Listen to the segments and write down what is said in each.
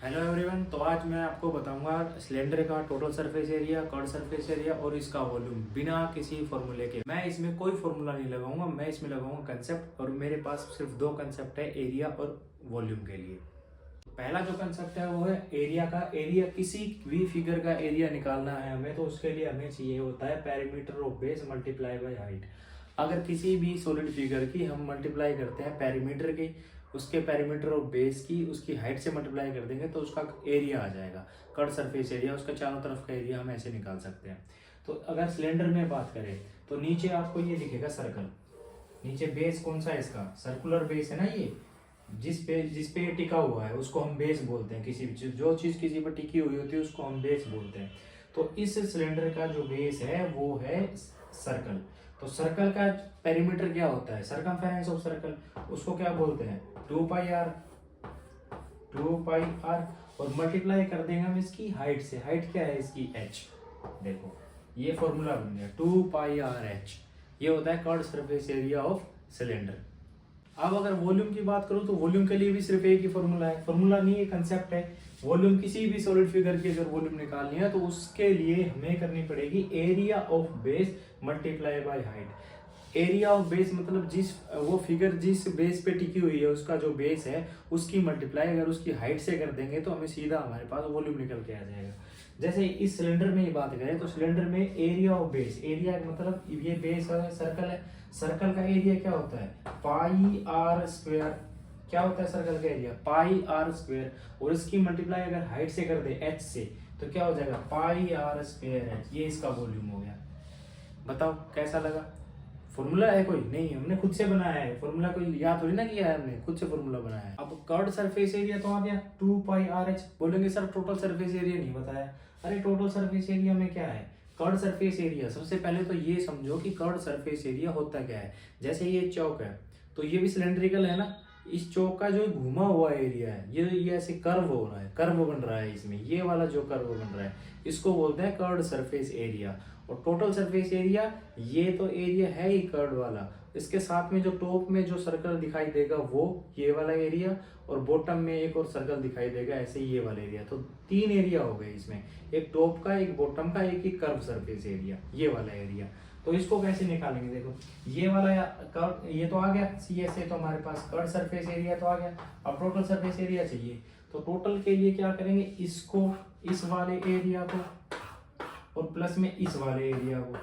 Hello everyone. तो आज मैं आपको बताऊंगा सिलेंडर का total surface area, curve surface area और इसका वॉल्यूम बिना किसी फॉर्मूले के। मैं इसमें कोई फॉर्मूला नहीं लगाऊंगा, मैं इसमें लगाऊंगा कंसेप्ट। और मेरे पास सिर्फ दो कंसेप्ट है एरिया और वॉल्यूम के लिए। पहला जो कंसेप्ट है वो है एरिया का। एरिया किसी भी फिगर का एरिया निकालना है हमें, तो उसके लिए हमें चाहिए होता है perimeter of base multiply by height. अगर किसी भी सॉलिड फिगर की हम मल्टीप्लाई करते हैं पेरीमीटर की, उसके पेरीमीटर ऑफ बेस की उसकी हाइट से मल्टीप्लाई कर देंगे तो उसका एरिया आ जाएगा, कट सरफेस एरिया। उसका चारों तरफ का एरिया हम ऐसे निकाल सकते हैं। तो अगर सिलेंडर में बात करें तो नीचे आपको ये दिखेगा सर्कल। नीचे बेस कौन सा है इसका? सर्कुलर बेस है ना। ये जिस पे ये टिका हुआ है उसको हम बेस बोलते हैं। किसी भी चीज, जो चीज किसी पर टिकी हुई होती है उसको हम बेस बोलते हैं। तो इस सिलेंडर का जो बेस है वो है सर्कल। तो सर्कल का पेरीमीटर क्या होता है? सरकमफेरेंस ऑफ सर्कल, उसको क्या बोलते हैं? 2 पाई आर। 2 पाई आर और मल्टीप्लाई कर देंगे हम इसकी हाइट से। हाइट क्या है इसकी? h। देखो ये फॉर्मूला बन गया 2 पाई आर h। ये होता है curve surface area of cylinder. अब अगर वॉल्यूम की बात करूं तो वॉल्यूम के लिए भी सिर्फ एक ही फॉर्मूला है। फॉर्मूला नहीं है, कंसेप्ट है। वॉल्यूम किसी भी सॉलिड फिगर की अगर वॉल्यूम निकालनी है तो उसके लिए हमें करनी पड़ेगी area of base multiply by height. Area of base मतलब वो फिगर जिस बेस पे टिकी हुई है उसका जो बेस है उसकी मल्टीप्लाई अगर उसकी हाइट से कर देंगे तो हमें सीधा हमारे पास वॉल्यूम निकल के आ जाएगा। जैसे इस सिलेंडर में ही बात करें तो सिलेंडर में एरिया ऑफ बेस, एरिया मतलब ये बेस है, सर्कल है। सर्कल का एरिया क्या होता है? पाई आर स्क्वायर। क्या होता है सर्कल का एरिया? Pi are square. और इसकी मल्टीप्लाई अगर हाइट से कर दे एच से तो क्या हो जाएगा? पाई आर स्क्वायर एच। ये इसका वॉल्यूम हो गया। बताओ कैसा लगा? फॉर्मूला है कोई? नहीं, हमने खुद से बनाया है फॉर्मूला। कोई याद थोड़ी ना किया है, हमने खुद से फॉर्मूला बनाया है। अब कर्व सरफेस एरिया तो आ गया 2 पाई आर एच। बोलेंगे सर टोटल सरफेस एरिया नहीं बताया। अरे टोटल सरफेस एरिया में क्या है? Curve surface area. सबसे पहले तो ये समझो कि कर्व सरफेस एरिया होता क्या है। जैसे ये चौक है तो ये भी सिलेंड्रिकल है ना। इस चौक का जो घुमा हुआ एरिया है ये ऐसे कर्व हो रहा है, कर्व बन रहा है इसमें। ये वाला जो कर्व बन रहा है इसको बोलते हैं कर्व सरफेस एरिया। और टोटल सरफेस एरिया ये तो एरिया है ही कर्व वाला। इसके साथ में जो टॉप में जो सर्कल दिखाई देगा वो ये वाला एरिया, और बॉटम में एक और सर्कल दिखाई देगा ऐसे ये वाला एरिया। तो 3 एरिया हो गए इसमें, एक टॉप का, एक बॉटम का, एक ही कर्व सरफेस एरिया, ये वाला एरिया। तो इसको कैसे निकालेंगे? देखो ये वाला कर्व ये तो आ गया सी एस से, तो हमारे पास कर्व सरफेस एरिया तो आ गया। अब टोटल सरफेस एरिया चाहिए तो टोटल के लिए क्या करेंगे? इसको, इस वाले एरिया को और प्लस में इस वाले एरिया को,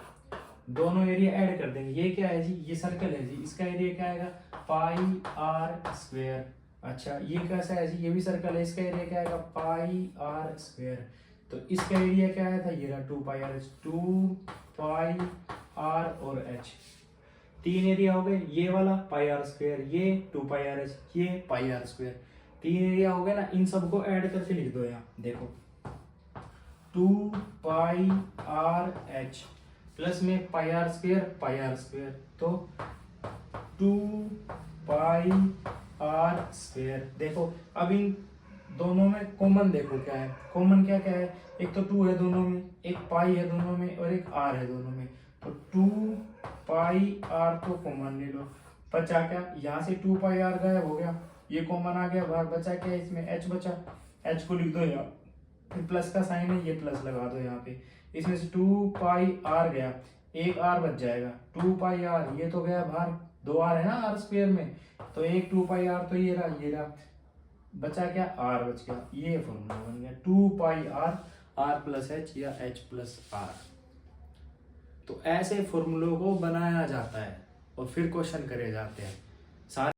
दोनों एरिया ऐड कर देंगे। ये क्या है जी? ये सर्कल है जी, इसका एरिया क्या आएगा? पाई आर स्क्वायर। अच्छा ये कैसा है जी? ये भी सर्कल है, इसका एरिया क्या आएगा? पाई आर स्क्वायर। तो इसका एरिया क्या आया था? ये रहा 2 पाई आर एच। 2 पाई आर और एच, 3 एरिया हो गए। ये वाला पाई आर स्क्वायर, ये 2 पाई आर एच, ये पाई आर स्क्वायर। 3 एरिया हो गए ना। इन सबको ऐड करके लिख दो यहाँ। देखो 2 पाई आर एच प्लस में पाई आर स्क्वायर तो 2 पाई आर स्क्वायर। देखो अब इन दोनों में कॉमन देखो क्या है? कॉमन क्या क्या है? एक तो 2 है दोनों में, एक पाई है दोनों में और एक आर है दोनों में। तो 2 पाई आर तो कॉमन ले लो। बचा क्या? यहाँ से 2 पाई आर गायब हो गया, ये कॉमन आ गया बाहर। बचा क्या? इसमें एच बचा। एच को लिख दो यहाँ, प्लस का साइन है, ये प्लस लगा दो यहाँ पे। इसमें से 2 पाई आर गया, एक आर बच जाएगा। 2 पाई आर ये तो गया बाहर, 2 आर है ना आर स्क्वायर में, तो एक 2 पाई आर तो ये रहा, ये रहा। बचा क्या? आर बच गया। ये फॉर्मूला बन गया 2 पाई आर, आर प्लस एच या एच प्लस आर। तो ऐसे फॉर्मूलों को बनाया जाता है और फिर क्वेश्चन करे जाते हैं। सारे